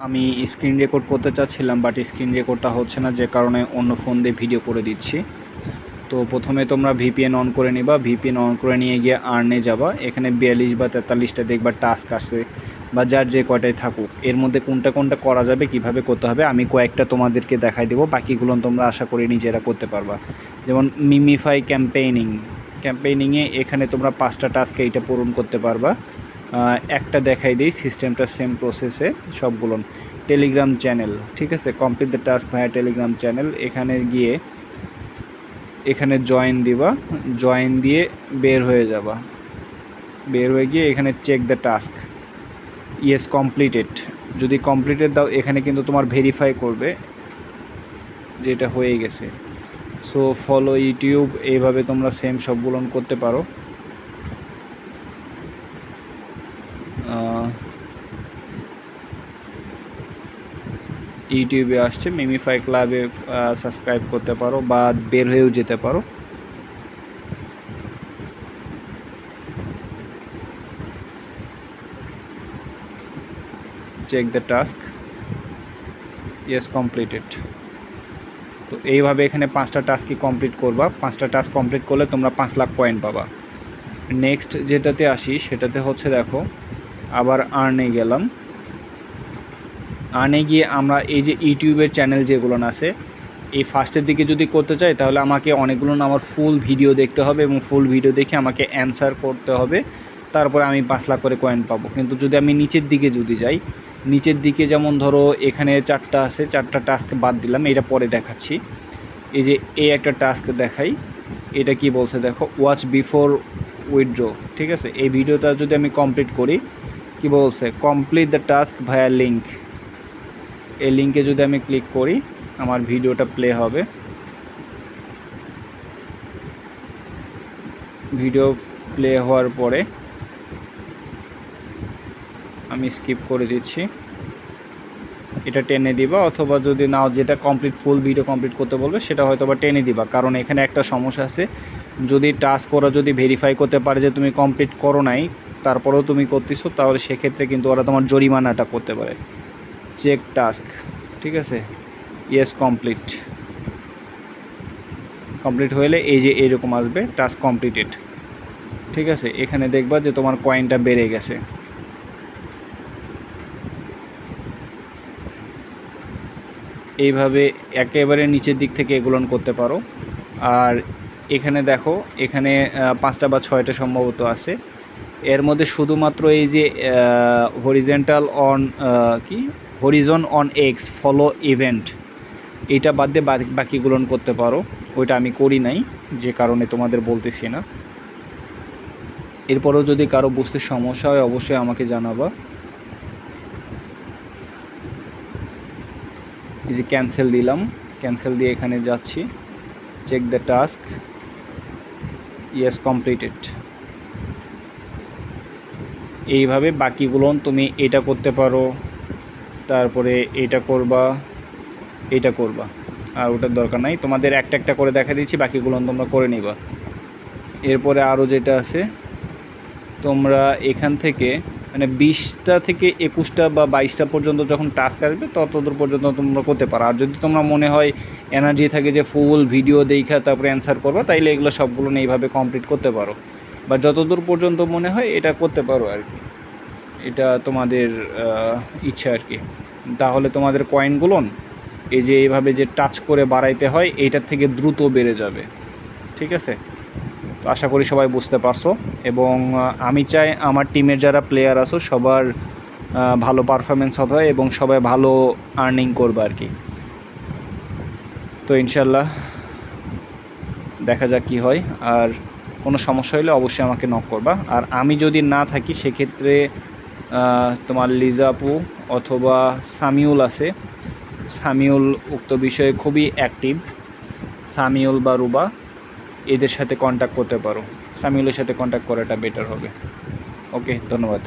আমি screen record করতে চাচ্ছিলাম, বাট স্ক্রিন রেকর্ডটা হচ্ছে না, যে কারণে অন্য ফোন দিয়ে ভিডিও করে দিচ্ছি। তো প্রথমে তোমরা ভিপিএন অন করে নিবা। ভিপিএন অন করে নিয়ে গিয়ে আর্নে যাবা। এখানে 42 বা 43টা দেখবা টাস্ক আসে, বা যার যে কয়টাই থাকুক, এর মধ্যে কোনটা কোনটা করা যাবে, কিভাবে করতে হবে আমি কয়েকটা তোমাদেরকে দেখাই দেবো। বাকিগুলো তোমরা আশা করি নিজেরা করতে পারবা। যেমন মিমিফাই ক্যাম্পেইনিংয়ে এখানে তোমরা 5টা টাস্ক এইটা পূরণ করতে পারবা। একটা দেখাই দিই, সিস্টেমটা সেম প্রসেসে সবগুলো। টেলিগ্রাম চ্যানেল, ঠিক আছে, complete the task via Telegram channel. এখানে গিয়ে এখানে জয়েন দিবা, জয়েন দিয়ে বের হয়ে যাবা। বের হয়ে গিয়ে এখানে check the task, yes completed. যদি কমপ্লিটেড দাও, এখানে কিন্তু তোমার ভেরিফাই করবে যেটা হয়ে গেছে। সো ফলো ইউটিউব, এইভাবে তোমরা সেম সবগুলো করতে পারো। ইউটিউবে আসছে মিমিফাই ক্লাবে সাবস্ক্রাইব করতে পারো, বা বের হয়েও যেতে পারো। Check the task, yes completed. তো এইভাবে এখানে 5টা টাস্কই কমপ্লিট করবা। 5টা টাস্ক কমপ্লিট করলে তোমরা 5 লাখ পয়েন্ট পাবা। নেক্সট যেটাতে আসি, সেটাতে হচ্ছে দেখো, আবার আর্নে গেলাম। আর্নে গিয়ে আমরা এই যে ইউটিউবের চ্যানেল যেগুলো আছে, এই ফার্স্টের দিকে যদি করতে চাই, তাহলে আমাকে অনেকগুলো আমার ফুল ভিডিও দেখতে হবে, এবং ফুল ভিডিও দেখে আমাকে অ্যান্সার করতে হবে, তারপরে আমি 5 লাখ করে কয়েন পাবো। কিন্তু যদি আমি নিচের দিকে যদি যাই, নিচের দিকে যেমন ধরো এখানে 4টা আছে, 4টা টাস্ক বাদ দিলাম, এটা পরে দেখাচ্ছি। এই যে এই একটা টাস্ক দেখাই, এটা কি বলছে দেখো, ওয়াচ বিফোর উইথড্র, ঠিক আছে। এই ভিডিওটা যদি আমি কমপ্লিট করি, কি বলছে, complete the task via link. এই লিঙ্কে যদি আমি ক্লিক করি, আমার ভিডিওটা প্লে হবে। ভিডিও প্লে হওয়ার পরে আমি স্কিপ করে দিচ্ছি, এটা টেনে দিবা, অথবা যদি নাও যেটা কমপ্লিট ফুল ভিডিও কমপ্লিট করতে বলবে সেটা হয়তো বা টেনে দিবা। কারণ এখানে একটা সমস্যা আছে, যদি টাস্ক ওরা যদি ভেরিফাই করতে পারে যে তুমি কমপ্লিট করো নাই, তারপরেও তুমি করতেছো, তাহলে সেক্ষেত্রে কিন্তু ওরা তোমার জরিমানাটা করতে পারে। চেক টাস্ক, ঠিক আছে, ইয়েস কমপ্লিট। কমপ্লিট হলে এই যে এইরকম আসবে টাস্ক কমপ্লিটেড, ঠিক আছে। এখানে দেখবা যে তোমার কয়েনটা বেড়ে গেছে। এইভাবে একেবারে নিচের দিক থেকে এগুলো করতে পারো। আর এখানে দেখো, এখানে 5টা বা 6টা সম্ভবত আছে। এর মধ্যে শুধুমাত্র এই যে horizontal on Harijan on x follow event, এইটা বাদ দিয়ে বাকিগুলো করতে পারো। ওইটা আমি করি নাই, যে কারণে তোমাদের বলতেছি না। এরপরেও যদি কারো বুঝতে সমস্যা হয়, অবশ্যই আমাকে জানাবা। এই যে ক্যান্সেল দিলাম, ক্যান্সেল দিয়ে এখানে যাচ্ছি, check the task, yes completed. এইভাবে বাকিগুলো তুমি এটা করতে পারো, তারপরে এটা করবা, এটা করবা, আর ওটার দরকার নাই। তোমাদের একটা একটা করে দেখা দিচ্ছি, বাকিগুলো তোমরা করে নিবা। এরপরে আরও যেটা আছে, তোমরা এখান থেকে মানে 20টা থেকে 21টা বা 22টা পর্যন্ত যখন টাস্ক আসবে, ততদূর পর্যন্ত তোমরা করতে পারো। আর যদি তোমরা মনে হয় এনার্জি থাকে যে ফুল ভিডিও দেখা তারপরে অ্যান্সার করবা, তাইলে এগুলো সবগুলো এইভাবে কমপ্লিট করতে পারো, বা যতদূর পর্যন্ত মনে হয় এটা করতে পারো আর কি। এটা তোমাদের ইচ্ছা আর কি। তাহলে তোমাদের কয়েনগুলো এই যে এইভাবে যে টাচ করে বাড়াইতে হয়, এইটার থেকে দ্রুত বেড়ে যাবে, ঠিক আছে। তো আশা করি সবাই বুঝতে পারছো, এবং আমি চাই আমার টিমের যারা প্লেয়ার আছো সবার ভালো পারফরমেন্স হবে, এবং সবাই ভালো আর্নিং করবে আর কি। তো ইনশাল্লাহ দেখা যাক কী হয়। আর কোনো সমস্যা হলে অবশ্যই আমাকে নক করবা। আর আমি যদি না থাকি, সেক্ষেত্রে তোমার লিজা আপু অথবা সামিউল আছে, সামিউল উক্ত বিষয়ে খুবই অ্যাক্টিভ। সামিউল বা রুবা, এদের সাথে কন্ট্যাক্ট করতে পারো। সামিউলের সাথে কন্ট্যাক্ট করাটা বেটার হবে। ওকে, ধন্যবাদ।